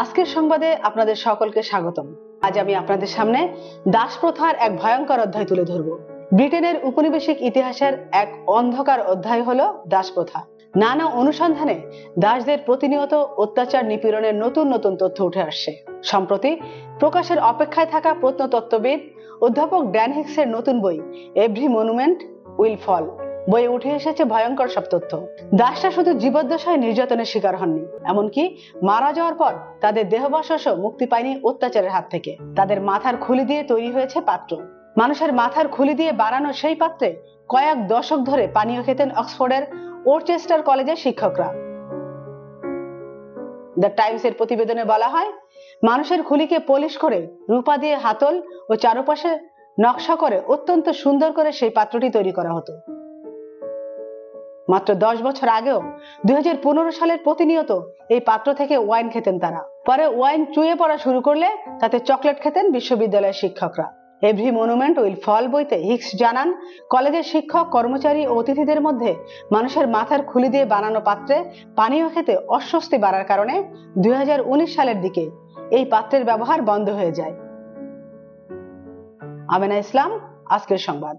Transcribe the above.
আজকের সংবাদে আপনাদের সকলকে স্বাগতম। আজ আমি আপনাদের সামনে দাস প্রথার এক ভয়ঙ্কর অধ্যায় তুলে ধরব। ব্রিটেনের উপনিবেশিক ইতিহাসের এক অন্ধকার অধ্যায় হলো দাস প্রথা। নানা অনুসন্ধানে দাসদের প্রতিনিয়ত অত্যাচার নিপীড়নের নতুন নতুন তথ্য উঠে আসছে। সম্প্রতি প্রকাশের অপেক্ষায় থাকা প্রত্নতত্ত্ববিদ অধ্যাপক ড্যান হিক্সের নতুন বই এভরি মনুমেন্ট উইল ফল বইয়ে উঠে এসেছে ভয়ঙ্কর সব তথ্য। দাসরা শুধু জীবদ্দশায় নির্যাতনের শিকার হননি, এমনকি মারা যাওয়ার পর তাদের দেহাবশেষও মুক্তি পায়নি অত্যাচারের হাত থেকে। তাদের মাথার খুলি দিয়ে তৈরি হয়েছে পাত্র। মানুষের মাথার খুলি দিয়ে বানানো সেই পাত্রে কয়েক দশক ধরে পানীয় খেতেন অক্সফোর্ডের ওরচেস্টার কলেজের শিক্ষকরা। দ্য টাইমস এর প্রতিবেদনে বলা হয়, মানুষের খুলিকে পলিশ করে রূপা দিয়ে হাতল ও চারপাশে নকশা করে অত্যন্ত সুন্দর করে সেই পাত্রটি তৈরি করা হতো। মাত্র 10 বছর আগেও 2015 সালের প্রতিনিয়ত এই পাত্র থেকে ওয়াইন খেতেন তারা। পরে ওয়াইন চুইয়ে পড়া শুরু করলে তাতে চকলেট খেতেন বিশ্ববিদ্যালয়ের শিক্ষকরা। এভরি মনুমেন্ট উইল ফল বইতে হিক্স জানান, কলেজের শিক্ষক, কর্মচারী ও অতিথিদের মধ্যে মানুষের মাথার খুলি দিয়ে বানানো পাত্রে পানীয় খেতে অস্বস্তি বাড়ার কারণে 2019 সালের দিকে এই পাত্রের ব্যবহার বন্ধ হয়ে যায়। আমেনা ইসলাম, আজকের সংবাদ।